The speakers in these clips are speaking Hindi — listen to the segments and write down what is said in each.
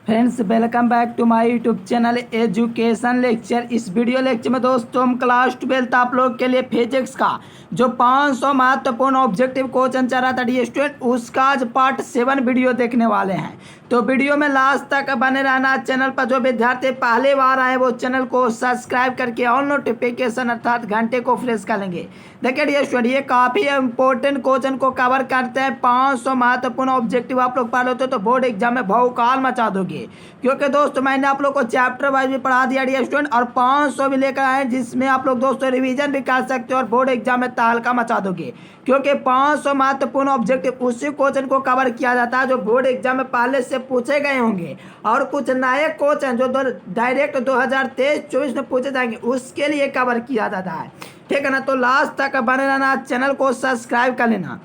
Friends, welcome back to my YouTube channel education lecture. इस वीडियो लेक्चर में दोस्तों हम क्लास 12 आप लोग के लिए फिजिक्स का जो 500 महत्वपूर्ण ऑब्जेक्टिव क्वेश्चन चल रहा था डी स्टूडेंट, उसका आज पार्ट 7 वीडियो देखने वाले हैं। तो वीडियो में लास्ट तक बने रहना। चैनल पर जो विद्यार्थी पहले बार आए वो चैनल को सब्सक्राइब करके ऑल नोटिफिकेशन अर्थात घंटे को फ्रेश कर लेंगे। देखिए डी स्टूडेंट, ये काफ़ी इंपॉर्टेंट क्वेश्चन को कवर करते हैं। 500 महत्वपूर्ण ऑब्जेक्टिव आप लोग पढ़ लेते हो तो बोर्ड एग्जाम में भौकाल मचा दोगे, क्योंकि दोस्तों मैंने आप लोग को चैप्टर वाइज भी पढ़ा दिया डी स्टूडेंट, और 500 भी लेकर आए जिसमें आप लोग दोस्तों रिवीजन भी कर सकते हो और बोर्ड एग्जाम में तहलका मचा दोगे। क्योंकि 500 महत्वपूर्ण ऑब्जेक्टिव उसी क्वेश्चन को कवर किया जाता है जो बोर्ड एग्जाम में पहले से पूछे गए होंगे, और कुछ नए क्वेश्चन जो डायरेक्ट 2023-24 में पूछे जाएंगे उसके लिए कवर किया जाता है। ठीक है ना, तो लास्ट तक बने रहना, चैनल को सब्सक्राइब कर लेना।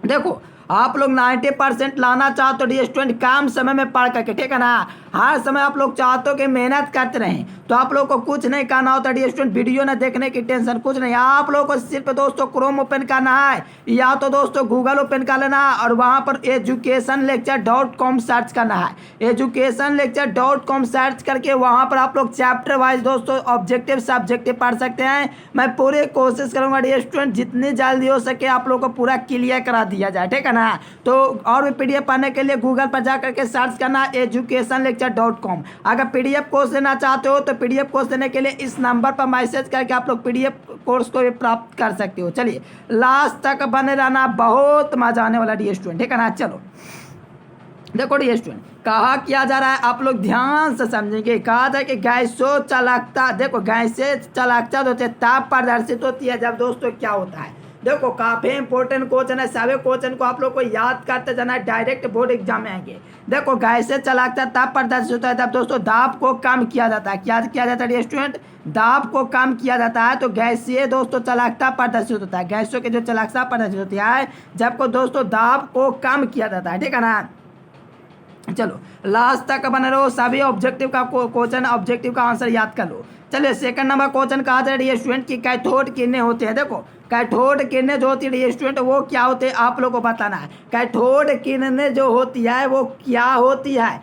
देखो, आप लोग 90% लाना चाहते हो डी स्टूडेंट कम समय में पढ़ करके, ठीक है ना। हर समय आप लोग चाहते हो कि मेहनत करते रहें, तो आप लोग को कुछ नहीं करना होता डी स्टूडेंट, वीडियो न देखने की टेंशन कुछ नहीं। आप लोग को सिर्फ दोस्तों क्रोम ओपन करना है या तो दोस्तों गूगल ओपन कर लेना है और वहाँ पर educationlecture.com सर्च करना है। educationlecture.com सर्च करके वहाँ पर आप लोग चैप्टर वाइज दोस्तों ऑब्जेक्टिव सब्जेक्टिव पढ़ सकते हैं। मैं पूरी कोशिश करूँगा डी स्टूडेंट जितनी जल्दी हो सके आप लोग को पूरा क्लियर करा दिया जाए, ठीक है ना। तो और भी पीडीएफ पढ़ने के लिए गूगल पर जा करके सर्च करना educationlecture.com। अगर पीडीएफ कोर्स लेना चाहते हो तो पीडीएफ कोर्स लेने के लिए इस नंबर पर मैसेज करके आप लोग पीडीएफ कोर्स को भी प्राप्त कर सकते हो। चलिए लास्ट तक बने रहना, बहुत मजा आने वाला डी स्टूडेंट, ठीक है ना। चलो देखो डी स्टूडेंट, कहा किया जा रहा है, आप लोग ध्यान से समझेंगे। कहा था कि गैसो चालकता, देखो गैसे चालकता होती है ताप प्रदर्शित होती है जब दोस्तों क्या होता है। देखो काफ़ी इंपॉर्टेंट क्वेश्चन है, सभी क्वेश्चन को आप लोग को याद करते जाना है, डायरेक्ट बोर्ड एग्जाम में आएंगे। देखो गैसे चालकता ताप प्रदर्शित होता है तब दोस्तों दाब को कम किया जाता है। क्या किया जाता है स्टूडेंट? दाब को कम किया जाता है, तो गैसीय दोस्तों चालकता प्रदर्शित होता है। गैसों की जो चालकता प्रदर्शित होती है जबको दोस्तों दाब को कम किया जाता है, ठीक है ना। चलो लास्ट तक बने रहो, सभी ऑब्जेक्टिव का क्वेश्चन ऑब्जेक्टिव का आंसर याद कर लो। चलिए सेकंड नंबर क्वेश्चन कहा जा रही है स्टूडेंट की कैथोड किरणें होते हैं। देखो कैथोड किरणें जो होती है स्टूडेंट वो क्या होते हैं आप लोग को बताना है। कैथोड किरणें जो होती है वो क्या होती है।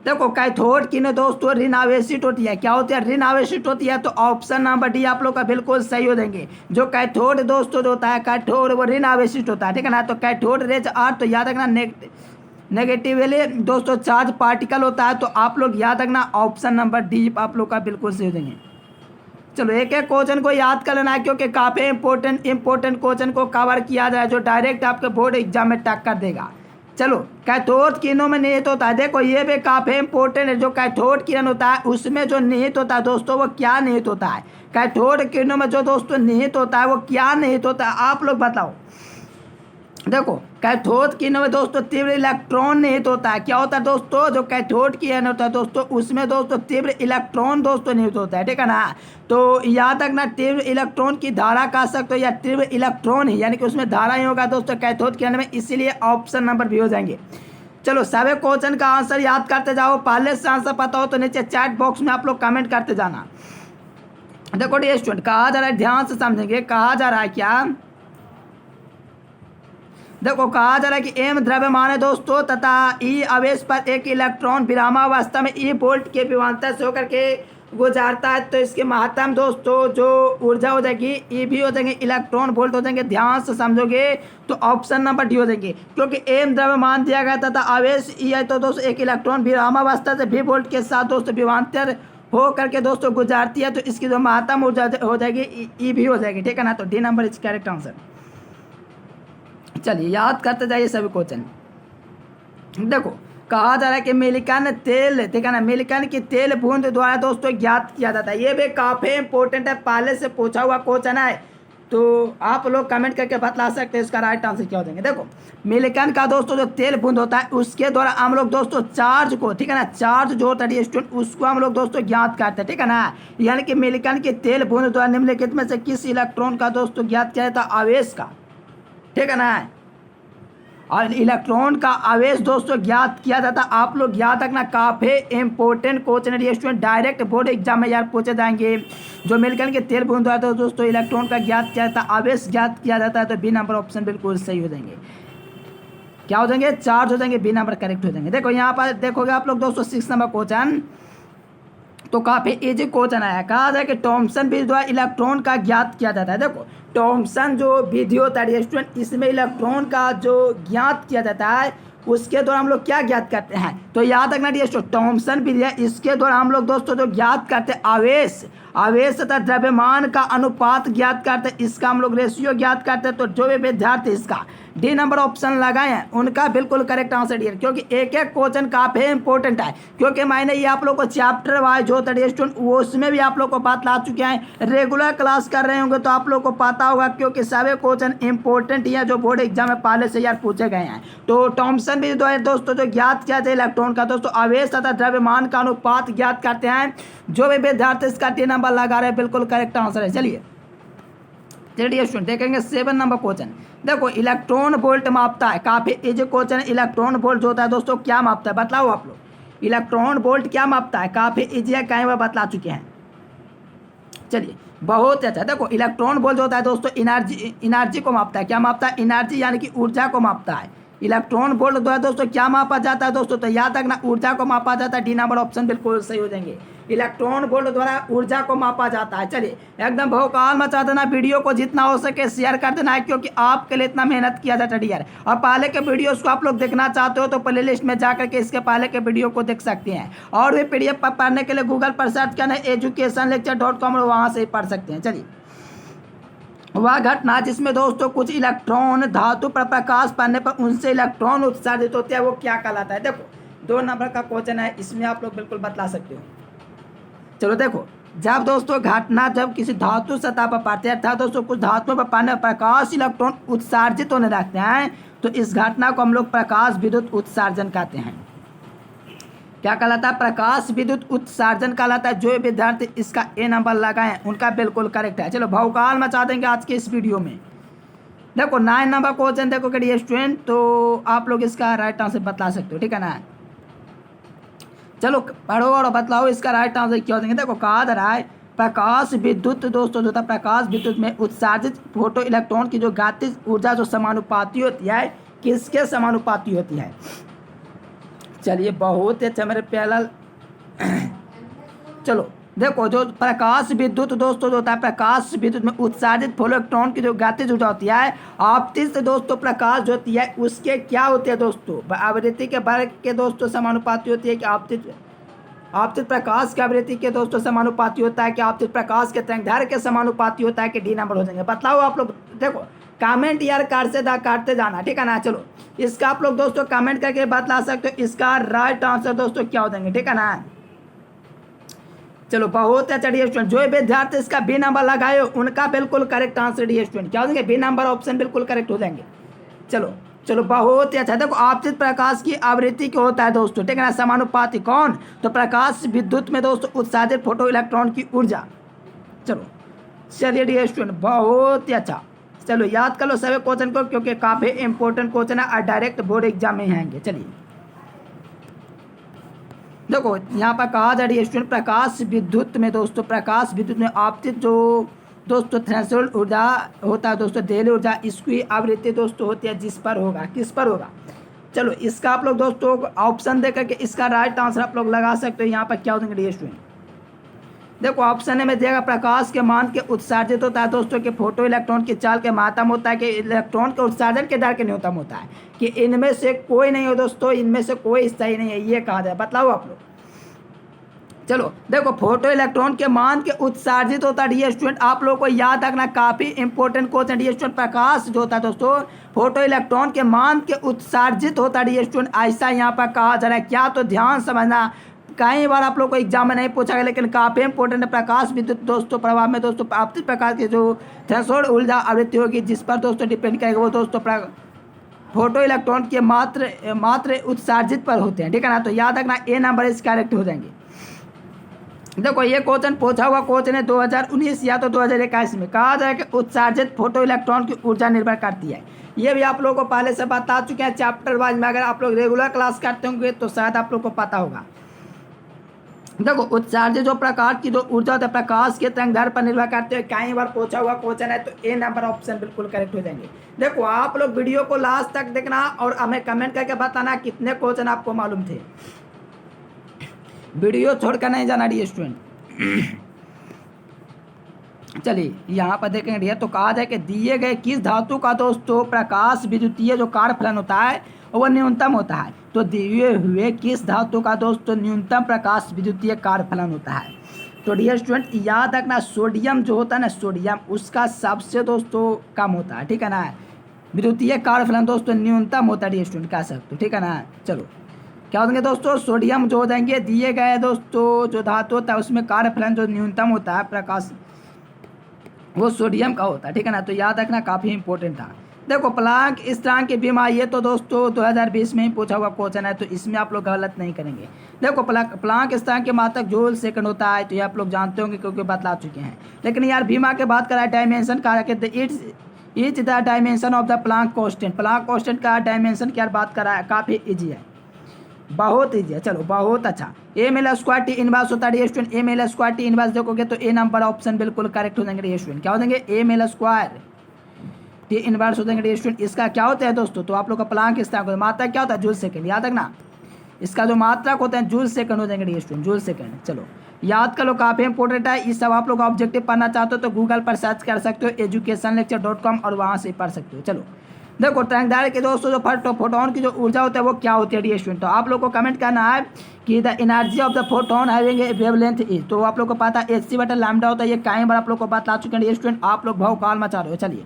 देखो कैथोड किरणें दोस्तों ऋण आवेशित होती है। क्या होती है? ऋण आवेशित होती है। तो ऑप्शन नंबर डी आप लोग का बिल्कुल सही हो देंगे। जो कैथोड दोस्तों जो होता है कैथोड वो ऋण आवेशित होता है, ठीक है ना। तो कैथोड रेज आर, तो याद रखना नेगेटिवली दोस्तों चार्ज पार्टिकल होता है, तो आप लोग याद रखना ऑप्शन नंबर डी आप लोग का बिल्कुल सही हो देंगे। चलो एक एक क्वेश्चन को याद कर लेना है क्योंकि काफ़ी इंपॉर्टेंट क्वेश्चन को कवर किया जाए जो डायरेक्ट आपके बोर्ड एग्जाम में टक्कर देगा। चलो कैथोड किरणों में निहित होता है, देखो ये भी काफ़ी इंपॉर्टेंट है। जो कैथोड किरण होता है उसमें जो निहित होता है दोस्तों वो क्या निहित होता है। कैथोड किरणों में जो दोस्तों निहित होता है वो क्या निहित होता है आप लोग बताओ। देखो कैथोड किरणों में दोस्तों तीव्र इलेक्ट्रॉन निहित होता है। क्या होता है दोस्तों? जो कैथोड किरण होता है दोस्तों उसमें दोस्तों तीव्र इलेक्ट्रॉन दोस्तों निहित होता है, ठीक है ना। तो याद रखना तीव्र इलेक्ट्रॉन की धारा कह सकते हो या तीव्र इलेक्ट्रॉन ही, यानी कि उसमें धारा ही होगा दोस्तों कैथोड किरण में, इसीलिए ऑप्शन नंबर भी हो जाएंगे। चलो सभी क्वेश्चन का आंसर याद करते जाओ। पहले से आंसर पता हो तो नीचे चैट बॉक्स में आप लोग कमेंट करते जाना। देखो डी स्टूडेंट कहा जा रहा है, ध्यान से समझेंगे। कहा जा रहा है क्या, देखो कहा जा रहा है कि एम द्रव्यमान है दोस्तों तथा ई आवेश पर एक इलेक्ट्रॉन विरामावस्था में ई वोल्ट के विभवांतर से होकर के गुजारता है, तो इसके महत्तम दोस्तों जो ऊर्जा हो जाएगी ई भी हो जाएंगे, इलेक्ट्रॉन वोल्ट हो जाएंगे। ध्यान से समझोगे तो ऑप्शन नंबर डी हो जाएंगे, क्योंकि एम द्रव्यमान दिया गया तथा आवेश ई है, तो दोस्तों एक इलेक्ट्रॉन विरामावस्था से भी वोल्ट के साथ दोस्तों विभवांतर हो करके दोस्तों गुजारती है, तो इसकी जो महत्तम ऊर्जा हो जाएगी ई भी हो जाएगी, ठीक है ना। तो D number is correct answer. चलिए याद करते जाइए सभी क्वेश्चन। देखो कहा जा रहा है कि मिलिकन तेल, ठीक है ना, मिलिकन की तेल बूंद द्वारा दोस्तों ज्ञात किया जाता है। ये भी काफ़ी इंपॉर्टेंट है, पहले से पूछा हुआ क्वेश्चन है, तो आप लोग कमेंट करके बतला सकते हैं इसका राइट आंसर क्या हो जाएंगे। देखो मिलिकन का दोस्तों जो तेल बूंद होता है उसके द्वारा हम लोग दोस्तों चार्ज को, ठीक है ना, चार्ज जो होता है स्टूडेंट उसको हम लोग दोस्तों ज्ञात करते हैं, ठीक है ना। यानी कि मिलिकन की तेल बूंद द्वारा निम्नलिखित में से किस इलेक्ट्रॉन का दोस्तों ज्ञात किया जाता है? आवेश का, ठीक है ना। और इलेक्ट्रॉन का आवेश दोस्तों ज्ञात किया जाता है। आप लोग याद रखना काफ़ी इंपॉर्टेंट क्वेश्चन है स्टूडेंट, डायरेक्ट बोर्ड एग्जाम में यार पूछे जाएंगे। जो मिलकर के तेल बूंद होता है दोस्तों इलेक्ट्रॉन का ज्ञात किया जाता है, आवेश ज्ञात किया जाता है, तो बी नंबर ऑप्शन बिल्कुल सही हो जाएंगे। क्या हो जाएंगे, चार्ज हो जाएंगे, बी नंबर करेक्ट हो जाएंगे। देखो यहाँ पर देखोगे आप लोग दोस्तों 6 नंबर क्वेश्चन, तो काफी इजी क्वेश्चन आया। कहा जाए कि थॉमसन विधि द्वारा इलेक्ट्रॉन का ज्ञात किया जाता है। देखो थॉमसन जो विधि होता है स्टूडेंट, इसमें इलेक्ट्रॉन का जो ज्ञात किया जाता है उसके द्वारा हम लोग क्या ज्ञात करते हैं, तो याद रखना स्टूडेंट थॉमसन विधि है, इसके द्वारा हम लोग दोस्तों जो ज्ञात करते हैं आवेश तथा द्रव्यमान का अनुपात ज्ञात करते हैं, इसका हम लोग रेशियो ज्ञात करते हैं। तो जो भी विद्यार्थी इसका डी नंबर ऑप्शन लगाए हैं उनका बिल्कुल करेक्ट आंसर डी है, क्योंकि एक एक क्वेश्चन काफी इंपॉर्टेंट है। क्योंकि मैंने ये आप लोग को चैप्टर वाइज जो होता है स्टूडेंट वो उसमें भी आप लोग को बात ला चुके हैं, रेगुलर क्लास कर रहे होंगे तो आप लोग को पता होगा, क्योंकि सभी क्वेश्चन इंपॉर्टेंट या जो बोर्ड एग्जाम में पहले से यार पूछे गए हैं। तो थॉमसन भी दोस्तों जो ज्ञात किया जाए इलेक्ट्रॉन का दोस्तों आवेश तथा द्रव्यमान का अनुपात ज्ञात करते हैं। जो भी विद्यार्थी इसका डी नंबर लगा रहे हैं बिल्कुल करेक्ट आंसर है। चलिए स्टूडेंट देखेंगे 7 नंबर क्वेश्चन। देखो इलेक्ट्रॉन वोल्ट मापता है, काफी इजी क्वेश्चन। इलेक्ट्रॉन वोल्ट जो होता है दोस्तों क्या मापता है, बताओ आप लोग, इलेक्ट्रॉन वोल्ट क्या मापता है, काफी इजी है, कहीं बार बतला चुके हैं। चलिए बहुत अच्छा। देखो इलेक्ट्रॉन वोल्ट जो होता है दोस्तों एनर्जी को मापता है। क्या मापता है, एनर्जी यानी कि ऊर्जा को मापता है। इलेक्ट्रॉन वोल्ट द्वारा दोस्तों क्या मापा जाता है दोस्तों, तो याद रखना ऊर्जा को मापा जाता है। डी नंबर ऑप्शन बिल्कुल सही हो जाएंगे, इलेक्ट्रॉन वोल्ट द्वारा ऊर्जा को मापा जाता है। चलिए एकदम भौकाल मचा देना, वीडियो को जितना हो सके शेयर कर देना है, क्योंकि आपके लिए इतना मेहनत किया जाता है यार। और पहले के वीडियोस को आप लोग देखना चाहते हो तो प्ले लिस्ट में जाकर के इसके पहले के वीडियो को देख सकते हैं, और भी PDF पर पढ़ने के लिए गूगल पर सर्च करना educationlecture.com, वहाँ से पढ़ सकते हैं। चलिए वह घटना जिसमें दोस्तों कुछ इलेक्ट्रॉन धातु पर प्रकाश पड़ने पर उनसे इलेक्ट्रॉन उत्सर्जित होते हैं वो क्या कहलाता है। देखो 2 नंबर का क्वेश्चन है, इसमें आप लोग बिल्कुल बतला सकते हो। चलो देखो जब दोस्तों घटना जब किसी धातु सतह पर पड़ते हैं अर्थात दोस्तों कुछ धातुओं पर पड़ने प्रकाश इलेक्ट्रॉन उत्सर्जित होने लगते हैं, तो इस घटना को हम लोग प्रकाश विद्युत उत्सर्जन कहते हैं। क्या कहलाता है, प्रकाश विद्युत उत्सर्जन कहलाता है। जो विद्यार्थी इसका ए नंबर लगाए उनका बिल्कुल करेक्ट है। चलो भौकाल मचा देंगे आज के इस वीडियो में। देखो 9 नंबर क्वेश्चन देखो कि स्टूडेंट, तो आप लोग इसका राइट आंसर बतला सकते हो, ठीक है ना। चलो पढ़ो और बतलाओ इसका राइट आंसर क्या हो देंगे। देखो कहा जा रहा है प्रकाश विद्युत दोस्तों जो था प्रकाश विद्युत में उत्सर्जित फोटो इलेक्ट्रॉन की जो गतिज ऊर्जा जो समानुपाती होती है, किसके समानुपाती होती है। चलिए बहुत अच्छा मेरे प्याला। चलो देखो जो प्रकाश विद्युत दोस्तों जो होता है प्रकाश विद्युत में उत्सर्जित इलेक्ट्रॉन की जो गतिज ऊर्जा होती है आपतित दोस्तों प्रकाश जो होती है उसके क्या होती है दोस्तों, आवृत्ति के वर्ग के दोस्तों समानुपाती होती है कि आपतित प्रकाश की आवृत्ति के दोस्तों समानुपाती होता है कि आपतित प्रकाश के तरंगदैर्घ्य के समानुपाती होता है कि डी नंबर हो जाएंगे। बताओ आप लोग, देखो कमेंट यार करते जाना, ठीक है ना। चलो इसका आप लोग दोस्तों कमेंट करके बतला सकते हो इसका राइट आंसर दोस्तों क्या हो देंगे, ठीक है ना। चलो बहुत अच्छा डी स्टूडेंट, जो विद्यार्थी इसका बी नंबर लगाए उनका बिल्कुल करेक्ट आंसर डी स्टूडेंट क्या हो जाएंगे, बी नंबर ऑप्शन बिल्कुल करेक्ट हो जाएंगे। चलो बहुत ही अच्छा। देखो आपतित प्रकाश की आवृत्ति क्या होता है दोस्तों, ठीक है ना, समानुपाती। कौन, तो प्रकाश विद्युत में दोस्तों उत्सर्जित फोटो इलेक्ट्रॉन की ऊर्जा। चलिए डी स्टूडेंट बहुत ही अच्छा। चलो याद कर लो सभी क्वेश्चन को, क्योंकि काफी इंपॉर्टेंट क्वेश्चन है और डायरेक्ट बोर्ड एग्जाम में आएंगे। चलिए देखो यहाँ पर कहा जा रही है स्टूडेंट प्रकाश विद्युत में दोस्तों प्रकाश विद्युत में आपतित जो दोस्तों थ्रेशोल्ड ऊर्जा होता है दोस्तों देहली ऊर्जा, इसकी आवृत्ति दोस्तों होती है जिस पर होगा, किस पर होगा। चलो इसका आप लोग दोस्तों ऑप्शन दे करके इसका राइट आंसर आप लोग लगा सकते हो। यहाँ पर क्या हो देंगे डी स्टूडेंट, देखो ऑप्शन में देगा प्रकाश के मान के उत्सर्जित होता है दोस्तों कि फोटो इलेक्ट्रॉन की चाल के महत्तम होता है कि इलेक्ट्रॉन के उत्सर्जन के दर के न्यूनतम होता है कि इनमें से कोई नहीं हो दोस्तों, इनमें से कोई सही नहीं है, ये कहा जाए। बतलाओ आप लोग। चलो देखो फोटो इलेक्ट्रॉन के मान के उत्सर्जित होता है डी स्टूडेंट, आप लोगों को याद रखना काफी इंपॉर्टेंट क्वेश्चन डी स्टूडेंट। प्रकाश जो होता है दोस्तों फोटो इलेक्ट्रॉन के मान के उत्सर्जित होता है डी स्टूडेंट, ऐसा यहाँ पर कहा जा रहा है। क्या, तो ध्यान समझना, कई बार आप लोग को एग्जाम में नहीं पूछा गया लेकिन काफी इंपॉर्टेंट है। प्रकाश विद्युत दोस्तों प्रभाव में दोस्तों आपतित प्रकाश की जो थ्रेशोल्ड ऊर्जा आवृत्ति होगी जिस पर दोस्तों डिपेंड करेगा वो दोस्तों फोटो इलेक्ट्रॉन के मात्र उत्सर्जित पर होते हैं, ठीक है ना। तो याद रखना ए नंबर इस करेक्ट हो जाएंगे। देखो ये क्वेश्चन पूछा हुआ क्वेश्चन है 2019 या तो 2021 में। कहा जाए कि उत्सर्जित फोटो इलेक्ट्रॉन की ऊर्जा निर्भर करती है। ये भी आप लोगों को पहले से बता चुके हैं चैप्टर वाइज में, अगर आप लोग रेगुलर क्लास करते होंगे तो शायद आप लोग को पता होगा। देखो उत्सर्जित जो प्रकाश की जो ऊर्जा होता है प्रकाश के तरंगदैर्घ्य पर निर्भर करते हुए कई बार पूछा हुआ क्वेश्चन है, तो ए नंबर ऑप्शन बिल्कुल करेक्ट हो जाएंगे। देखो आप लोग वीडियो को लास्ट तक देखना और हमें कमेंट करके बताना कितने क्वेश्चन आपको मालूम थे। वीडियो छोड़कर नहीं जाना डियर स्टूडेंट। चलिए यहाँ पर देखेंगे डियर, तो कहा जाए कि दिए गए किस धातु का दोस्तों प्रकाश विद्युतीय जो कार्यफलन होता है वो न्यूनतम होता है। तो दिए हुए किस धातु का दोस्तों न्यूनतम प्रकाश विद्युतीय कार्यफलन होता है। तो डियर स्टूडेंट याद रखना सोडियम जो होता है ना, सोडियम उसका सबसे दोस्तों कम होता है, ठीक है ना। विद्युतीय कार्यफलन दोस्तों न्यूनतम होता है डियर स्टूडेंट, कह सकते हो, ठीक है ना। चलो क्या हो जाएंगे दोस्तों, सोडियम जो हो जाएंगे दिए गए दोस्तों जो धातु होता है उसमें कार्यफलन जो न्यूनतम होता है प्रकाश वो सोडियम का होता है, ठीक है ना। तो याद रखना काफ़ी इंपॉर्टेंट था। देखो प्लांक स्थिरांक की बीमा, ये तो दोस्तों 2020 में ही पूछा हुआ क्वेश्चन है, तो इसमें आप लोग गलत नहीं करेंगे। देखो प्लांक स्थिरांक के मात्रक जूल सेकंड होता है, तो ये आप लोग जानते होंगे क्योंकि बतला चुके हैं। लेकिन यार बीमा के बात करा डायमेंशन कहा कि it's the dimension of the Planck constant. Planck constant का डायमेंशन की यार बात करा है, काफ़ी ईजी है, बहुत ईजी है। चलो बहुत अच्छा। M L square T inverse होता है student, M L square T inverse देखोगे तो ए नंबर ऑप्शन बिल्कुल करेक्ट हो जाएंगे स्टूडेंट। क्या हो जाएंगे, M L square T inverse हो जाएंगे स्टूडेंट। इसका क्या होता है दोस्तों, तो आप लोग का प्लांक स्थिरांक मात्रक क्या होता है, जूल सेकंड, याद रखना। इसका जो मात्रक होता है जूल सेकंड हो जाएंगे स्टूडेंट, जूल सेकंड। चलो याद कर लो, काफ़ी इंपॉर्टेंट है। इस सब आप लोग ऑब्जेक्टिव पढ़ना चाहते हो तो गूगल पर सर्च कर सकते हो educationlecture.com और वहाँ से पढ़ सकते हो। चलो देखो तरंगदैर्घ्य के दोस्तों जो फोटोन की जो ऊर्जा होता है वो क्या होती है डियर स्टूडेंट। तो आप लोग को कमेंट करना है कि the energy of the photon having a wavelength is. तो आप लोग को पता है hc/λ होता है, ये कई बार आप लोग को बता चुके हैं डियर स्टूडेंट, आप लोग भौकाल मचा रहे हो। चलिए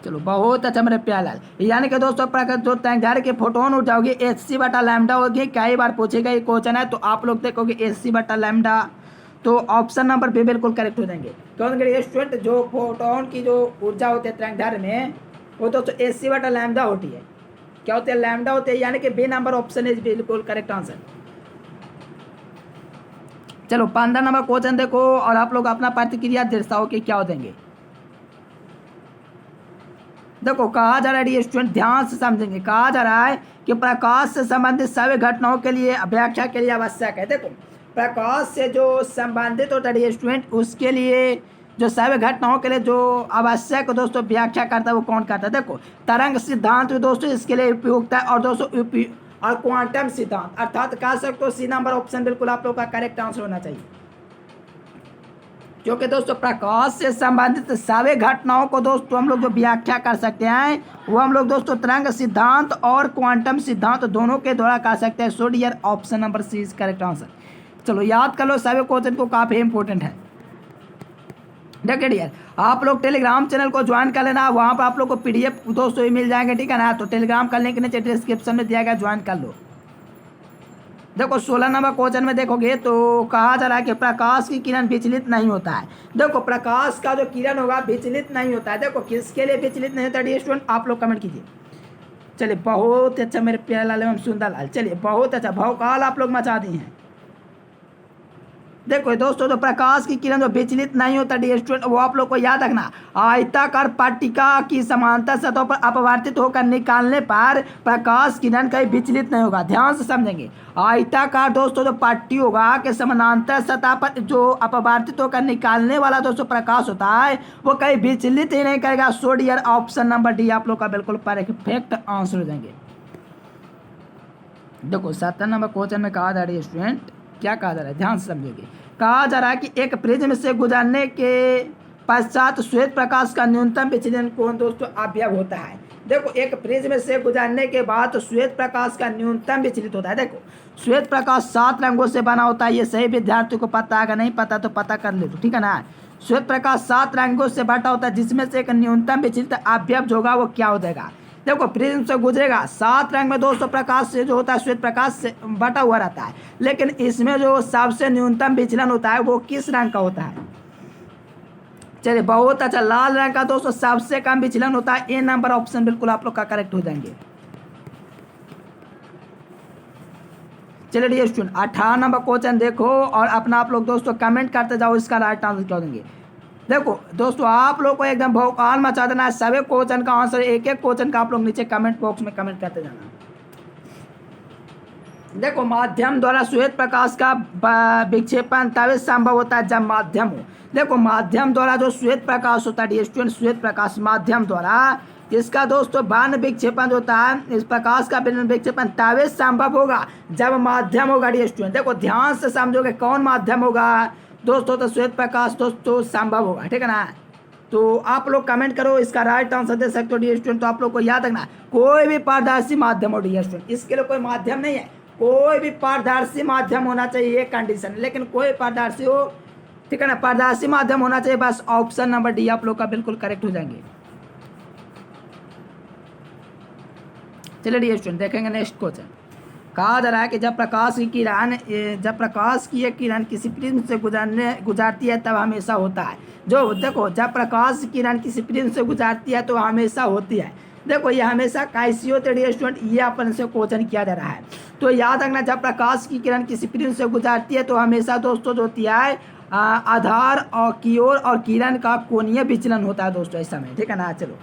चलो बहुत अच्छा मेरे प्यार लाल, यानी कि दोस्तों जो तरंगदैर्घ्य की फोटोन ऊर्जा होगी hc/λ होगी, कई बार पूछेगा ये क्वेश्चन है, तो आप लोग देखोगे hc/λ, तो ऑप्शन नंबर बी बिल्कुल करेक्ट हो जाएंगे। क्योंकि स्टूडेंट जो फोटोन की जो ऊर्जा होती है तरंगदैर्घ्य में वो दोस्तों hc/λ होती है, क्या होती है, लैम्डा होती है, यानी कि बी नंबर ऑप्शन इज बिल्कुल करेक्ट आंसर। चलो 15 नंबर क्वेश्चन देखो और आप लोग अपना प्रतिक्रिया दर्शाओ कि क्या हो देंगे। देखो कहा जा रहा है स्टूडेंट, ध्यान से समझेंगे, कहा जा रहा है कि प्रकाश से संबंधित सभी घटनाओं के लिए व्याख्या के लिए आवश्यक है। देखो प्रकाश से जो संबंधित होता है स्टूडेंट उसके लिए जो सभी घटनाओं के लिए जो आवश्यक दोस्तों व्याख्या करता है वो कौन करता है। देखो तरंग सिद्धांत दोस्तों इसके लिए उपयुक्त है, और दोस्तों और क्वांटम सिद्धांत, अर्थात कह सकते हो सी नंबर ऑप्शन बिल्कुल आप लोग का करेक्ट आंसर होना चाहिए। क्योंकि दोस्तों प्रकाश से संबंधित सभी घटनाओं को दोस्तों हम लोग जो व्याख्या कर सकते हैं वो हम लोग दोस्तों तरंग सिद्धांत और क्वांटम सिद्धांत दोनों के द्वारा कर सकते हैं। So dear option number C is correct answer. चलो याद कर लो, सभी क्वेश्चन को काफ़ी इंपॉर्टेंट है। देखिए डियर आप लोग टेलीग्राम चैनल को ज्वाइन कर लेना, वहाँ पर आप लोग को PDF दोस्तों मिल जाएंगे, ठीक है ना। तो टेलीग्राम कर लिंक नीचे डिस्क्रिप्शन में दिया गया, ज्वाइन कर लो। देखो 16 नंबर क्वेश्चन में देखोगे तो कहा जा रहा है कि प्रकाश की किरण विचलित नहीं होता है। देखो प्रकाश का जो किरण होगा विचलित नहीं होता है। देखो किसके लिए विचलित नहीं होता है स्टूडेंट, आप लोग कमेंट कीजिए। चलिए बहुत अच्छा मेरे प्यारे लाल एवं सुंदर लाल, चलिए बहुत अच्छा, भौकाल आप लोग मचा दिए हैं। देखो दोस्तों जो प्रकाश की किरण जो विचलित नहीं होता डियर स्टूडेंट वो आप लोग को याद रखना, आयताकार पट्टिका की समांतर सतह पर अपवर्तित होकर निकालने पर प्रकाश किरण कहीं विचलित नहीं होगा। ध्यान से समझेंगे, आयताकार दोस्तों जो पट्टी होगा कि समानांतर सतह पर जो अपवर्तित होकर निकालने वाला दोस्तों प्रकाश होता है वो कहीं विचलित ही नहीं करेगा। So dear option number D आप लोग का बिल्कुल परफेक्ट आंसर हो जाएंगे। देखो 17 नंबर क्वेश्चन में कहा जा रही है स्टूडेंट, क्या कहा जा रहा है, ध्यान से समझिए। कहा जा रहा है कि एक प्रिज्म से गुजरने के पश्चात श्वेत प्रकाश का न्यूनतम विचलन कोण दोस्तों अवयव होता है। देखो एक प्रिज्म से गुजरने के बाद तो श्वेत प्रकाश का न्यूनतम विचलित होता है। देखो श्वेत प्रकाश 7 रंगों से बना होता है, ये सही विद्यार्थी को पता है, अगर नहीं पता तो पता कर ले, तो ठीक है ना। श्वेत प्रकाश 7 रंगों से बटा होता है, जिसमें से एक न्यूनतम विचलित अवयव जो होगा वो क्या हो जाएगा। देखो प्रिज्म से गुजरेगा 7 रंग में दोस्तों प्रकाश से जो होता है श्वेत प्रकाश से बटा हुआ रहता है, लेकिन इसमें जो सबसे न्यूनतम विचलन होता है वो किस रंग का होता है। चलिए बहुत अच्छा, लाल रंग का दोस्तों सबसे कम विचलन होता है। ए नंबर ऑप्शन बिल्कुल आप लोग का करेक्ट हो जाएंगे। चलिए डियर स्टूडेंट 18 नंबर क्वेश्चन देखो और अपना आप लोग दोस्तों कमेंट करते जाओ इसका राइट आंसर क्या देंगे। देखो दोस्तों आप लोग को एकदम भौकाल मचा देना है, सभी क्वेश्चन का आंसर एक एक क्वेश्चन का आप लोग नीचे कमेंट बॉक्स में कमेंट करते जाना। देखो माध्यम द्वारा श्वेत प्रकाश का विक्षेपण तभी संभव होता है जब माध्यम हो। देखो माध्यम द्वारा जो श्वेत प्रकाश होता है डियर स्टूडेंट, श्वेत प्रकाश माध्यम द्वारा इसका दोस्तों बाण विक्षेपण होता है, इस प्रकाश का विक्षेपण तभी संभव होगा जब माध्यम होगा डियर स्टूडेंट। देखो ध्यान से समझोगे कौन माध्यम होगा दोस्तों, तो श्वेत प्रकाश दोस्तों संभव होगा, ठीक है ना। तो आप लोग कमेंट करो इसका राइट आंसर दे सकते हो डियर स्टूडेंट। तो आप लोग को याद रखना कोई भी पारदर्शी माध्यम हो डियर स्टूडेंट, इसके लिए कोई माध्यम नहीं है, कोई भी पारदर्शी माध्यम होना चाहिए ये कंडीशन, लेकिन कोई पारदर्शी हो, ठीक है ना, पारदर्शी माध्यम होना चाहिए, बस ऑप्शन नंबर डी आप लोग का बिल्कुल करेक्ट हो जाएंगे। चलिए डियर स्टूडेंट देखेंगे नेक्स्ट क्वेश्चन। कहा जा रहा है कि जब प्रकाश की एक किरण किसी प्रिज्म से गुजारती है तब हमेशा होता है। जो देखो जब प्रकाश की किरण किसी प्रिज्म से गुजारती है तो हमेशा होती है। देखो ये हमेशा कैसी होती है डियर स्टूडेंट, ये अपन से क्वेश्चन किया जा रहा है। तो याद रखना जब प्रकाश की किरण किसी प्रिज्म से गुजारती है तो हमेशा दोस्तों जो होती है आधार और की ओर और किरण का कोणीय विचलन होता है दोस्तों इस समय, ठीक है ना। चलो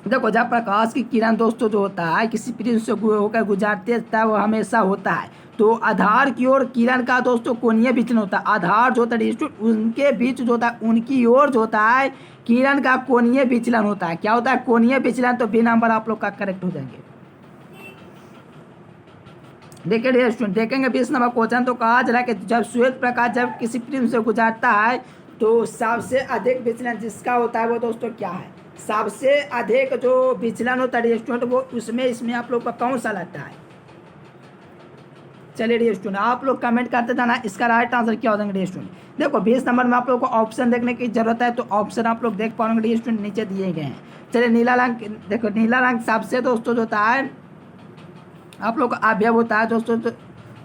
देखो जब प्रकाश की किरण दोस्तों जो होता है किसी प्रिज्म से होकर गुजारती है तब वो हमेशा होता है। तो आधार की ओर किरण का दोस्तों कोणीय विचलन होता है, आधार जो होता है उनके बीच जो होता है उनकी ओर जो होता है किरण का कोणीय विचलन होता है। क्या होता है कोणीय विचलन, तो बी नंबर आप लोग का करेक्ट हो जाएंगे। देखिए डियर स्टूडेंट देखेंगे 20 नंबर क्वेश्चन। तो कहा जा रहा है कि जब श्वेत प्रकाश जब किसी प्रिज्म से गुजारता है तो सबसे अधिक विचलन जिसका होता है वो दोस्तों क्या है, सबसे अधिक जो विचलन होता है डियर स्टूडेंट वो इसमें आप लोग का कौन सा लगता है। चलिए डियर स्टूडेंट आप लोग कमेंट करते जाना इसका राइट आंसर क्या हो जाएंगे डियर स्टूडेंट। देखो 20 नंबर में आप लोग को ऑप्शन देखने की जरूरत है, तो ऑप्शन आप लोग देख पाओगे डियर स्टूडेंट नीचे दिए गए हैं। चलिए नीला रंग, देखो नीला रंग सबसे दोस्तों जो होता है आप लोग का अवयव होता है दोस्तों,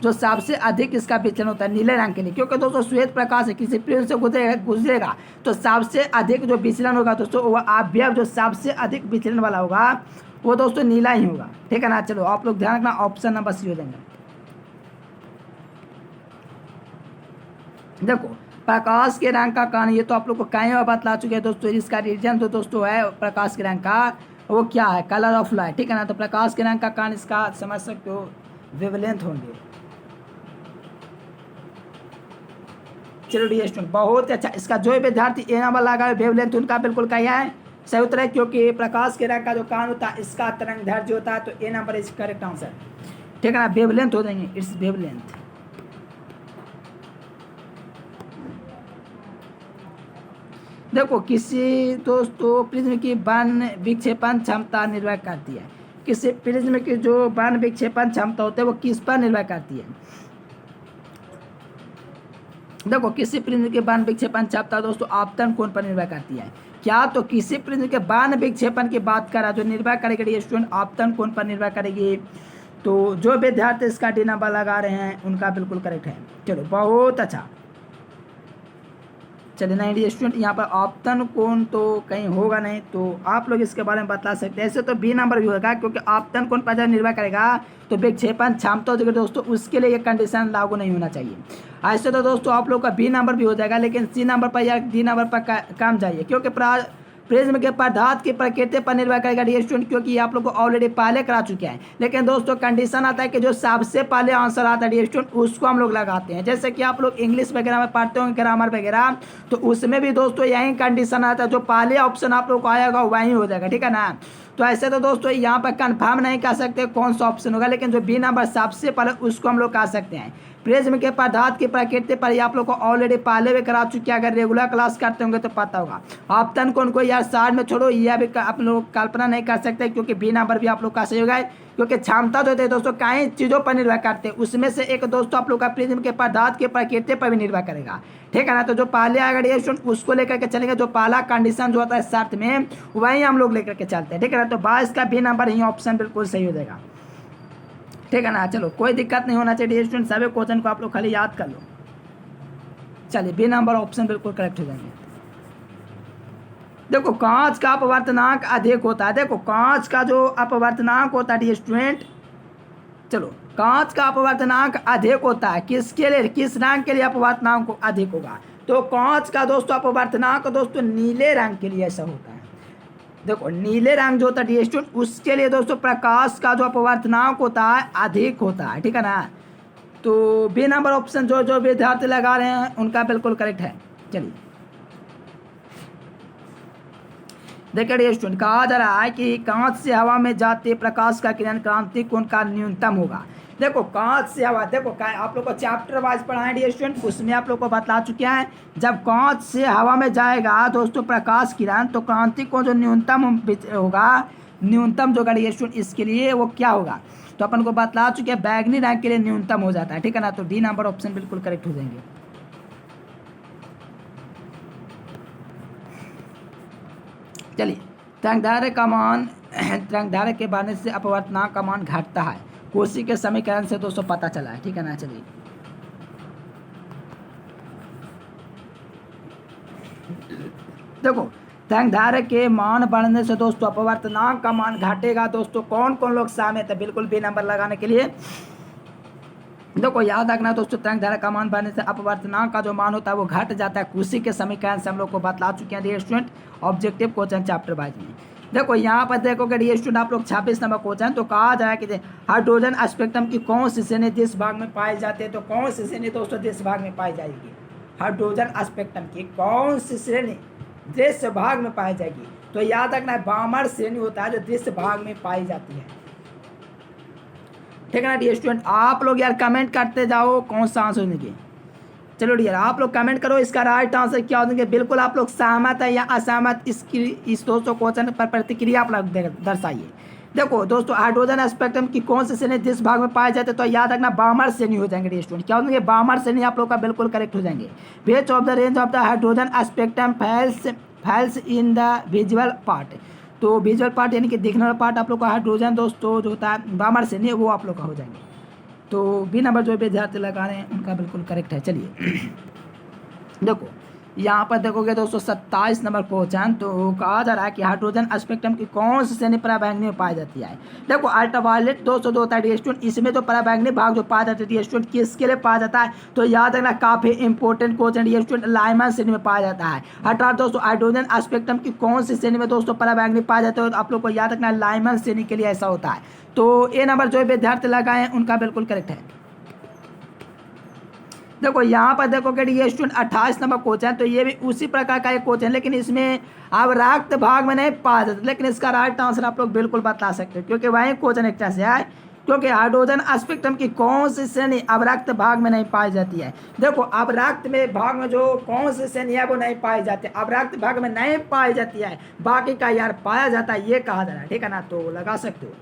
जो सबसे अधिक इसका विचलन होता है नीले रंग के लिए, क्योंकि दोस्तों श्वेत प्रकाश है किसी प्रिज्म से गुजरेगा तो सबसे अधिक जो विचलन होगा दोस्तों वो अवयव जो सबसे अधिक विचलन वाला होगा वो दोस्तों नीला ही होगा, ठीक है ना। चलो आप लोग ध्यान रखना ऑप्शन नंबर सी हो जाएंगे। देखो प्रकाश के रंग का कारण ये तो आप लोग को कई बार बतला चुके हैं दोस्तों, इसका रीजन तो दोस्तों है प्रकाश के रंग का वो क्या है कलर ऑफ लाइट, ठीक है ना। तो प्रकाश के रंग का कारण इसका समझ सकते हो वेवलेंथ होंगे। चलो डियर स्टूडेंट बहुत अच्छा, इसका जो विद्यार्थी ए नंबर लगा है वेवलेंथ उनका बिल्कुल क्या है सही उत्तर है, क्योंकि प्रकाश के रंग का जो कारण होता है इसका तरंग दैर्ध्य होता है, तो A number is correct answer, ठीक है ना। वेवलेंथ हो जाएंगे, इट्स वेवलेंथ। देखो किसी दोस्तों प्रिज्म की बाण विक्षेपण क्षमता निर्भर करती है, किसी प्रिज्म की जो बाण विक्षेपण क्षमता होती है वो किस पर निर्भर करती है। देखो किसी प्रिज्म के बाण विक्षेपण क्षमता दोस्तों आपतन कोण पर निर्भर करती है। क्या तो किसी प्रिज्म के बाण विक्षेपण की बात करा जो निर्भर करेगी स्टूडेंट आपतन कोण पर निर्भर करेगी। तो जो विद्यार्थी इसका डी नंबर लगा रहे हैं उनका बिल्कुल करेक्ट है। चलो बहुत अच्छा, चलिए नहीं डी स्टूडेंट यहाँ पर आपतन कोण तो कहीं होगा नहीं, तो आप लोग इसके बारे में बता सकते हैं। ऐसे तो बी नंबर भी होगा, क्योंकि आपतन कोण पर जब निर्भर करेगा तो विक्षेपण क्षमता जो दोस्तों उसके लिए ये कंडीशन लागू नहीं होना चाहिए। ऐसे तो दोस्तों आप लोग का बी नंबर भी हो जाएगा, लेकिन सी नंबर पर या डी नंबर पर काम जाइए, क्योंकि प्रिज्म के पदार्थ की प्रकृति पर निर्भर करेगा डियर स्टूडेंट, क्योंकि ये आप लोग को ऑलरेडी पहले करा चुके हैं। लेकिन दोस्तों कंडीशन आता है कि जो सबसे पहले आंसर आता है डियर स्टूडेंट उसको हम लोग लगाते हैं। जैसे कि आप लोग इंग्लिश वगैरह में पढ़ते होंगे ग्रामर वगैरह, तो उसमें भी दोस्तों यही कंडीशन आता है, जो पहले ऑप्शन आप लोग को आएगा वही हो जाएगा, ठीक है ना। तो ऐसे तो दोस्तों यहाँ पर कंफर्म नहीं कर सकते कौन सा ऑप्शन होगा, लेकिन जो बी नंबर सबसे पहले उसको हम लोग कह सकते हैं। प्रिज्म के पदार्थ की प्रकृति पर आप लोग को ऑलरेडी पहले भी करा चुके हैं, अगर रेगुलर क्लास करते होंगे तो पता होगा। आपतन कोण को यार साइड में छोड़ो, यह भी आप लोग कल्पना नहीं कर सकते, क्योंकि बी नंबर भी आप लोग का सही होगा, क्योंकि क्षमता जो है दोस्तों कई चीज़ों पर निर्भर करते हैं, उसमें से एक दोस्तों आप लोग का प्रिज्म के पदार्थ की प्रकृति पर भी निर्भर करेगा, ठीक है ना। तो जो पहले अगर ये स्टूडेंट उसको लेकर के चलेंगे, जो पहला कंडीशन जो होता है शर्त में वही हम लोग लेकर के चलते हैं, ठीक है ना। तो 22 का बी नंबर ही ऑप्शन बिल्कुल सही हो जाएगा, ठीक है ना। चलो कोई दिक्कत नहीं होना चाहिए स्टूडेंट, सभी क्वेश्चन को आप लोग खाली याद कर लो। चलिए बी नंबर ऑप्शन बिल्कुल करेक्ट हो जाएंगे। देखो कांच का अपवर्तनांक अधिक होता है, देखो कांच का जो अपवर्तनांक होता है स्टूडेंट, चलो कांच का अपवर्तनांक अधिक होता है किसके लिए, किस रंग के लिए अपवर्तनांक अधिक होगा, तो कांच का दोस्तों अपवर्तनांक दोस्तों नीले रंग के लिए ऐसा होता है। देखो नीले रंग जो होता है डियर स्टूडेंट, उसके लिए दोस्तों प्रकाश का जो अपवर्तनांक होता है अधिक होता है, ठीक है ना। तो बी नंबर ऑप्शन जो जो विद्यार्थी लगा रहे हैं उनका बिल्कुल करेक्ट है। चलिए देखिए डियर स्टूडेंट, कहा जा रहा है कि कांच से हवा में जाते प्रकाश का किरण क्रांति कोण का न्यूनतम होगा। देखो कांच से हवा, देखो आप लोग को चैप्टर वाइज पढ़ाए डियर स्टूडेंट, उसमें आप लोग को बता चुके हैं जब कांच से हवा में जाएगा दोस्तों प्रकाश किरण तो क्रांति कोण जो न्यूनतम होगा, न्यूनतम जो डियर स्टूडेंट इसके लिए वो क्या होगा, तो अपन को बतला चुके हैं बैगनी रंग के लिए न्यूनतम हो जाता है, ठीक है ना। तो डी नंबर ऑप्शन बिल्कुल करेक्ट हो जाएंगे। चलिए तरंगधार्य का मान तरंगधार्य के बढ़ने से अपवर्तनांक का मान घटता है, कोशी के समीकरण से दोस्तों पता चला है, ठीक है ना। चलिए देखो तरंगधार्य के मान बढ़ने से दोस्तों अपवर्तनांक का मान घटेगा। दोस्तों कौन कौन लोग सहमत है बिल्कुल बी नंबर लगाने के लिए। देखो याद रखना दोस्तों, तरंगधार्य का मान बढ़ने से अपवर्तनांक का जो मान होता है वो घट जाता है, कुशी के समीकरण से हम लोग को बतला चुके हैं dear student objective question chapter wise में। देखो यहाँ पर देखोगे डियर स्टूडेंट आप लोग 26 नंबर क्वेश्चन, तो कहा जाए कि हाइड्रोजन स्पेक्ट्रम की कौन सी श्रेणी देश भाग में पाए जाते हैं, तो कौन सी श्रेणी दोस्तों देश भाग में पाई जाएगी, हाइड्रोजन स्पेक्ट्रम की कौन सी श्रेणी देश भाग में पाई जाएगी, तो याद रखना बामर श्रेणी होता है जो देश भाग में पाई जाती है, ठीक है ना डियर स्टूडेंट। आप लोग यार कमेंट करते जाओ कौन सा आंसर देंगे। चलो डियर आप लोग कमेंट करो इसका राइट आंसर क्या हो देंगे, बिल्कुल आप लोग सहमत है या असहमत इस दोस्तों क्वेश्चन पर प्रतिक्रिया आप लोग दर्शाइए। देखो दोस्तों हाइड्रोजन स्पेक्ट्रम की कौन सी श्रेणी जिस भाग में पाए जाते हैं, तो याद रखना बामर श्रेणी हो जाएंगे डियर स्टूडेंट, क्या हो जाएंगे बामर श्रेणी आप लोग का बिल्कुल करेक्ट हो जाएंगे। Which of the range of the hydrogen spectrum falls in the visual part, तो विजुअल पार्ट यानी कि देखने वाला पार्ट आप लोग का हाइड्रोजन दोस्तों जो होता है बामर श्रेणी वो आप लोग का हो जाएंगे। तो बी नंबर जो विद्यार्थी लगा रहे हैं उनका बिल्कुल करेक्ट है। चलिए देखो यहाँ पर देखोगे दोस्तों 27 नंबर क्वेश्चन, तो कहा जा रहा है कि हाइड्रोजन स्पेक्ट्रम की कौन सी श्रेणी पराबैंगनी में पाई जाती है। देखो अल्ट्रावायलेट दोस्तों जो होता है डियर स्टूडेंट, इसमें तो पराबैंगनी भाग जो पाया जाता है डियर स्टूडेंट किसके लिए पाया जाता है, तो याद रखना काफी important question dear student, Lyman श्रेणी में पाया जाता है। अर्थात दोस्तों हाइड्रोजन स्पेक्ट्रम की कौन सी श्रेणी में दोस्तों पराबैंगनी पाया जाता है, तो आप लोग को याद रखना लाइमन श्रेणी के लिए ऐसा होता है। तो ए नंबर जो विद्यार्थी लगाए हैं उनका बिल्कुल करेक्ट है। देखो यहाँ पर देखोगे ये स्टूडेंट 28 नंबर क्वेश्चन, तो ये भी उसी प्रकार का एक क्वेश्चन, लेकिन इसमें अब रक्त भाग में नहीं पाया जाता, लेकिन इसका राइट आंसर आप लोग बिल्कुल बता सकते हो क्योंकि वही क्वेश्चन एक तरह से है, क्योंकि हाइड्रोजन स्पेक्ट्रम की कौन सी श्रेणी अब रक्त भाग में नहीं पाई जाती है। देखो अब रक्त में भाग में जो कौन सी श्रेणी है वो नहीं पाई जाती, अब रक्त भाग में नहीं पाई जाती है, बाकी का यार पाया जाता है ये कहा जा रहा है, ठीक है ना। तो लगा सकते हो।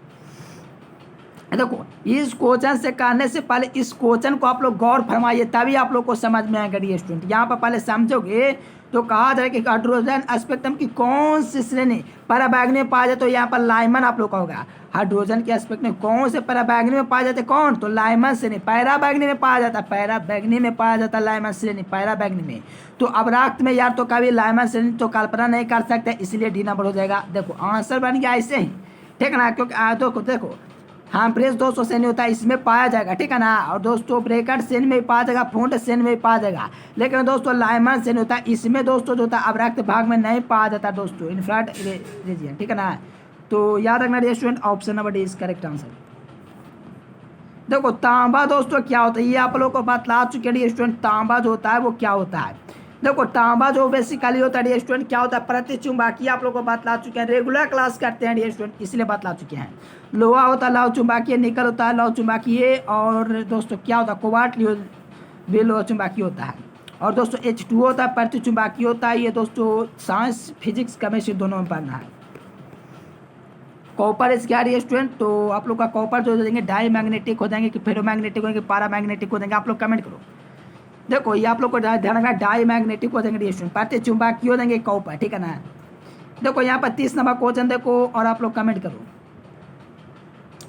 देखो इस क्वेश्चन से करने से पहले इस क्वेश्चन को आप लोग गौर फरमाइए तभी आप लोग को समझ में आएगा डियर स्टूडेंट। यहाँ पर पहले समझोगे तो कहा जाए कि हाइड्रोजन स्पेक्ट्रम की कौन सी श्रेणी पराबैंगनी में पाया जाए, तो यहाँ पर लाइमन आप लोग का होगा। हाइड्रोजन के स्पेक्ट्रम में कौन से पराबैंगनी में पाए जाते कौन, तो लाइमन श्रेणी, पैराबैंगनी में पाया जाता है, पैराबैंगनी में पाया जाता है लाइमन श्रेणी, पैराबैंगनी में। तो अब रक्त में यार तो कभी लाइमन श्रेणी तो कल्पना नहीं कर सकते, इसलिए डी नंबर हो जाएगा। देखो आंसर बन गया ऐसे ही, ठीक है ना, क्योंकि देखो हाँ प्रेस दोस्तों श्रेणी होता है इसमें पाया जाएगा, ठीक है ना। और दोस्तों ब्रेकेट श्रेणी में पाया जाएगा, फ्रंट श्रेणी में पाया जाएगा, लेकिन दोस्तों लाइमन श्रेणी होता है इसमें दोस्तों जो होता है अब रक्त भाग में नहीं पाया जाता दोस्तों, इन्फ्रारेड रीजन, ठीक है ना। तो याद रखना dear student option number D is correct answer. देखो तांबा दोस्तों क्या होता है ये आप लोग को बतला चुके हैं डियर स्टूडेंट, तांबा जो होता है वो क्या होता है। देखो तांबा जो बेसिकली होता है डियर स्टूडेंट क्या होता है, प्रतिचुंबकीय आप लोग को बतला चुके हैं, रेगुलर क्लास करते हैं डियर स्टूडेंट इसलिए बतला चुके हैं। लोहा होता है लौह चुंबकीय, निकल होता है लौह चुंबकीय, और दोस्तों क्या होता है कोबाल्ट भी लौह चुंबकीय होता है, और दोस्तों H2O होता है प्रतिचुंबकीय होता है। ये दोस्तों साइंस फिजिक्स केमिस्ट्री दोनों में पढ़ना है। कॉपर इज क्या डियर स्टूडेंट, तो आप लोग का कॉपर जो देंगे डाई मैग्नेटिक हो जाएंगे कि फेरोमैग्नेटिक होंगे, पारामैग्नेटिक हो जाएंगे, आप लोग कमेंट करो। देखो ये आप लोग को ध्यान रखना डाई मैग्नेटिक हो जाएंगे डियर स्टूडेंट, प्रतिचुंबकीय हो जाएंगे कॉपर, ठीक है ना। देखो यहाँ पर 30 नंबर क्वेश्चन देखो और आप लोग कमेंट करो।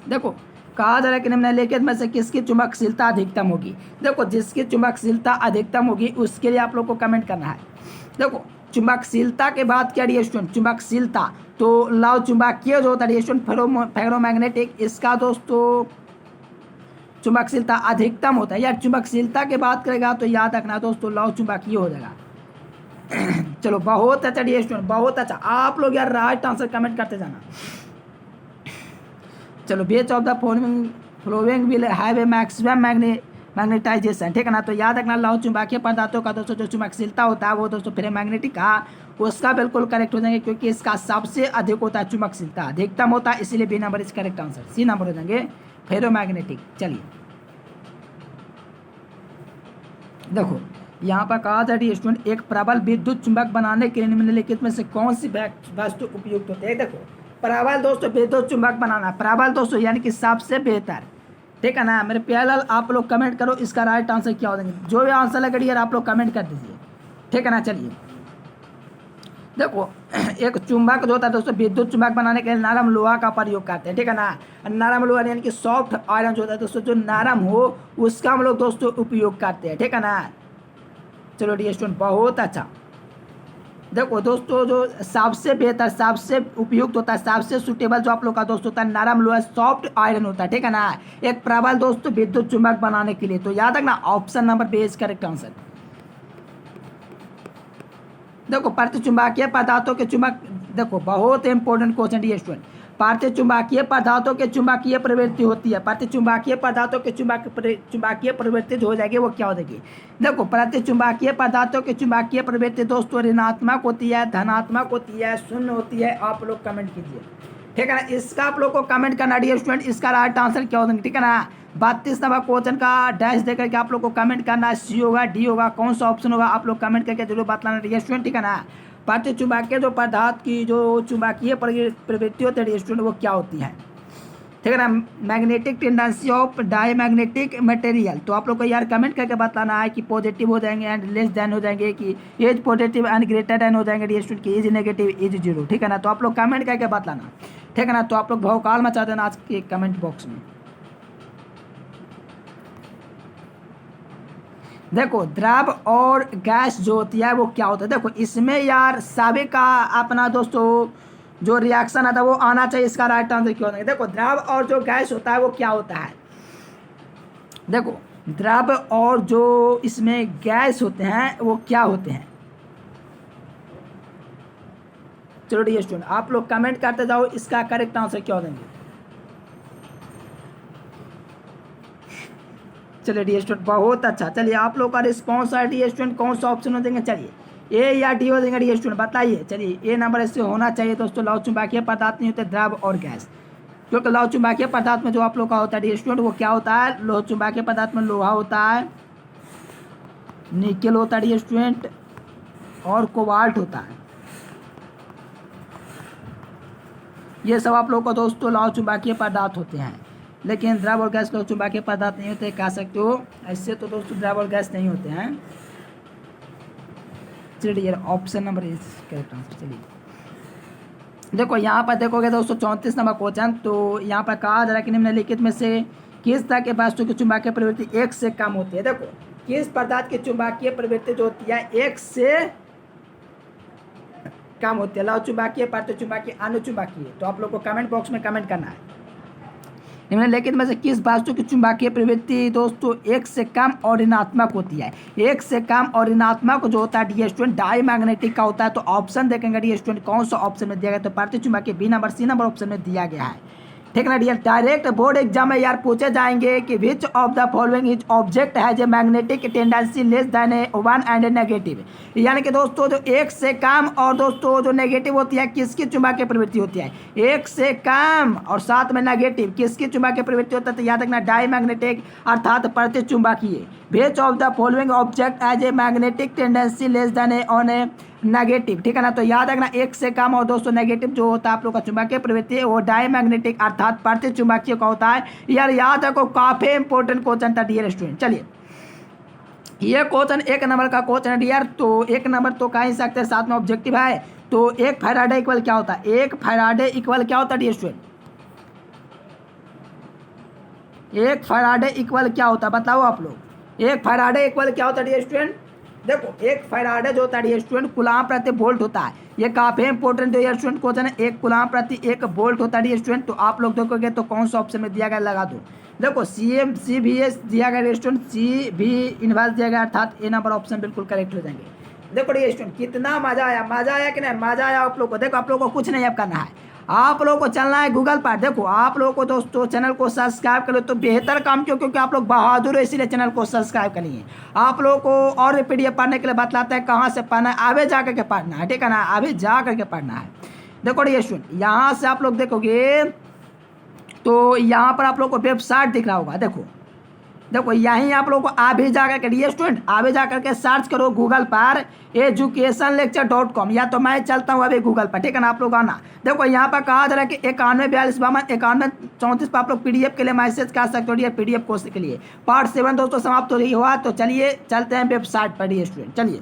देखो कहा जा रहा है कि निम्नलिखित में से किसकी चुंबकशीलता अधिकतम होगी। देखो जिसकी चुंबकशीलता अधिकतम होगी उसके लिए आप लोग को कमेंट करना है। देखो चुंबकशीलता के बाद क्या डियर स्टूडेंट, चुंबकशीलता तो लौह चुंबकीय जो होता है डियर स्टूडेंट फेरोमैग्नेटिक, इसका दोस्तों चुंबकशीलता अधिकतम होता है। यार चुंबकशीलता के बात करेगा तो याद रखना दोस्तों लौह चुंबकीय हो जाएगा, चलो बहुत अच्छा डियर स्टूडेंट, बहुत अच्छा। आप लोग यार राइट आंसर कमेंट करते जाना। चलो which of the following will have a maximum magnetisation, ठीक है ना। तो याद रखना लौह चुंबकीय पदार्थों का दोस्तों जो चुंबकशीलता होता है वो दोस्तों फेरोमैग्नेटिक का उसका बिल्कुल करेक्ट हो जाएंगे, क्योंकि इसका सबसे अधिक होता है चुंबकशीलता, अधिकतम होता है, इसीलिए B number is correct answer, C number हो जाएंगे फेरोमैग्नेटिक। चलिए देखो यहाँ पर कहा था स्टूडेंट, एक प्रबल विद्युत चुंबक बनाने के लिए निम्नलिखित में से कौन सी वस्तु उपयुक्त होती है। देखो प्रबल दोस्तों विद्युत चुंबक बनाना, प्रबल दोस्तों यानी कि सबसे बेहतर, ठीक है ना। मेरे प्यारे लाल आप लोग कमेंट करो इसका राइट आंसर क्या हो जाएंगे, जो भी आंसर लगे यार आप लोग कमेंट कर दीजिए, ठीक है ना। चलिए देखो एक चुंबक जो होता है दोस्तों विद्युत चुंबक बनाने के लिए नरम लोहा का प्रयोग करते हैं, ठीक है ना। नरम लोहा यानी कि सॉफ्ट आयरन जो होता है दोस्तों, जो नरम हो उसका हम लोग दोस्तों उपयोग करते हैं, ठीक है ना। चलो डियर स्टूडेंट बहुत अच्छा। देखो दोस्तों जो सबसे बेहतर सबसे उपयुक्त होता है सबसे सुटेबल जो आप लोग का दोस्त होता है नरम लोहा सॉफ्ट आयरन होता है, ठीक है ना। एक प्रबल दोस्तों विद्युत चुंबक बनाने के लिए, तो याद रखना option number B is correct answer. देखो प्रतिचुंबकीय पदार्थों के चुंबक, देखो बहुत इंपॉर्टेंट क्वेश्चन डियर स्टूडेंट, प्रतिचुंबकीय पदार्थों के चुंबकीय प्रवृत्ति होती है, प्रतिचुंबकीय पदार्थों के चुंबकीय प्रवृत्ति जो हो जाएगी वो क्या हो जाएगी। देखो प्रतिचुंबकीय पदार्थों की चुंबकीय प्रवृत्ति दोस्तों ऋणात्मक होती है, धनात्मक होती है, शून्य होती है। आप लोग कमेंट कीजिए, ठीक है ना। इसका आप लोग को कमेंट करना डियर स्टूडेंट, इसका राइट आंसर क्या हो जाएगा, ठीक है ना। 32 नंबर क्वेश्चन का डैश देकर के आप लोग को कमेंट करना है, सी होगा डी होगा कौन सा ऑप्शन होगा आप लोग कमेंट करके जरूर बतलाना डियर स्टूडेंट, ठीक है ना। प्रतिचुंबकीय जो पदार्थ की जो चुंबकीय प्रवृत्ति होती है स्टूडेंट वो क्या होती है, ठीक है ना। Magnetic tendency of diamagnetic material, तो आप लोग को यार कमेंट करके बताना है कि पॉजिटिव हो जाएंगे एंड लेस देन हो जाएंगे, कि as positive and greater than हो जाएंगे डियर स्टूडेंट, की एज नेगेटिव एज जीरो, ठीक है ना। तो आप लोग कमेंट करके बतलाना, ठीक है ना। तो आप लोग भौकाल मचा देना आज के कमेंट बॉक्स में। देखो द्रव और गैस जो होती है वो क्या होता है, देखो इसमें यार सभी का अपना दोस्तों जो रिएक्शन आता है वो आना चाहिए, इसका राइट आंसर क्या होता है। देखो द्रव और जो गैस होता है वो क्या होता है, देखो द्रव और जो इसमें गैस होते हैं वो क्या होते हैं। चलो डियर स्टूडेंट आप लोग कमेंट करते जाओ इसका करेक्ट आंसर क्या हो देंगे। चलिए डियर स्टूडेंट बहुत अच्छा। चलिए आप लोग का रिस्पॉन्स है डियर स्टूडेंट, कौन सा ऑप्शन हो देंगे, चलिए ए या डी हो देंगे डियर स्टूडेंट बताइए। चलिए ए नंबर इससे होना चाहिए दोस्तों, लौह चुंबकीय पदार्थ नहीं होते द्रव और गैस, क्योंकि लौह चुंबकीय पदार्थ में जो आप लोग का होता है डियर स्टूडेंट वो क्या होता है, लौह चुंबकीय पदार्थ में लोहा होता है, निकेल होता है डियर स्टूडेंट, और कोबाल्ट होता है। ये सब आप लोग का दोस्तों लौह चुंबकीय पदार्थ होते हैं, लेकिन द्रव और गैस लौह चुंबकीय पदार्थ नहीं होते, कह सकते हो ऐसे तो दोस्तों द्रव और गैस नहीं होते हैं। चलिए option number is correct answer. चलिए देखो यहाँ पर देखोगे दोस्तों 34 नंबर क्वेश्चन, तो यहाँ पर कहा जा रहा है कि निम्नलिखित में से किस तरह के वस्तु की चुंबकीय प्रवृत्ति एक से कम होती है। देखो किस पदार्थ की चुंबकीय प्रवृत्ति जो होती है एक से कम होती है, लौह चुंबकीय, प्रतिचुंबकीय, अनुचुंबकीय। तो आप लोग को कमेंट बॉक्स में कमेंट करना है निम्नलिखित में से किस वस्तु की चुंबकीय प्रवृत्ति दोस्तों एक से कम और ऋणात्मक होती है। एक से कम और ऋणात्मक जो होता है डियर स्टूडेंट डायमैग्नेटिक का होता है। तो ऑप्शन देखेंगे डियर स्टूडेंट कौन सा ऑप्शन में दिया गया, तो प्रतिचुंबकीय B number C number option में दिया गया है, ठीक है ना डियर। डायरेक्ट बोर्ड एग्जाम में यार पूछे जाएंगे कि विच of the following is object has a magnetic tendency less than A one and A negative, यानी कि दोस्तों जो एक से कम और दोस्तों जो नेगेटिव होती है किसकी चुंबकीय प्रवृत्ति होती है, एक से कम और साथ में नेगेटिव किसकी चुंबकीय प्रवृत्ति होता है, तो याद रखना डायमैग्नेटिक अर्थात प्रतिचुंबकीय। Which of the following object has a magnetic tendency less than a on a negative, ठीक है ना। तो याद रखना एक से कम और दोस्तों नेगेटिव जो होता है आप लोग का चुंबकीय प्रवृत्ति वो डायमैग्नेटिक अर्थात प्रतिचुंबकीय का होता है। यार याद रखो काफी इंपॉर्टेंट क्वेश्चन था डियर स्टूडेंट। चलिए ये क्वेश्चन एक नंबर का क्वेश्चन है डियर, तो एक नंबर तो कह ही सकते हैं, साथ में ऑब्जेक्टिव है। तो एक फैराडे इक्वल क्या होता है, एक फैराडे इक्वल क्या होता है डियर स्टूडेंट, एक फैराडे इक्वल क्या होता है बताओ आप लोग। एक फैराडे इक्वल क्या होता है डियर स्टूडेंट, देखो एक फैराडे जो होता है डियर स्टूडेंट कूलाम प्रति वोल्ट होता है। ये काफी इंपॉर्टेंट डियर स्टूडेंट क्वेश्चन है, एक कूलाम प्रति एक वोल्ट होता है डियर स्टूडेंट। तो आप लोग देखोगे तो कौन सा ऑप्शन में दिया गया लगा दो। देखो सी भी एस दिया गया डियर स्टूडेंट, सी भी इनवर्स दिया गया अर्थात ए नंबर ऑप्शन बिल्कुल करेक्ट हो जाएंगे। देखो ये स्टूडेंट कितना मजा आया कि नहीं, मजा आया आप लोग को। देखो आप लोग को कुछ नहीं अब करना है, आप लोग को चलना है गूगल पर। देखो आप लोग को दोस्तों चैनल को सब्सक्राइब कर लो तो बेहतर काम क्यों, क्योंकि आप लोग बहादुर हो इसीलिए चैनल को सब्सक्राइब करिए। आप लोग को और PDF पढ़ने के लिए बतलाते हैं कहाँ से पढ़ना है, आगे जा करके पढ़ना है, ठीक है ना, अभी जा करके पढ़ना है। देखो ये स्टूडेंट यहाँ से आप लोग देखोगे तो यहाँ पर आप लोग को वेबसाइट दिख रहा होगा। देखो यहीं आप लोग को अभी जा करके ये स्टूडेंट अभी जा करके सर्च करो गूगल पर educationlecture.com, या तो मैं चलता हूँ अभी गूगल पर, ठीक है ना। आप लोग आना, देखो यहाँ पर कहा जा रहा है कि 914252 पर आप लोग PDF के लिए मैसेज कर सकते हो, ये PDF कोर्स के लिए। पार्ट 7 दोस्तों समाप्त हो रही हुआ। तो चलिए चलते हैं वेबसाइट पर ये स्टूडेंट, चलिए।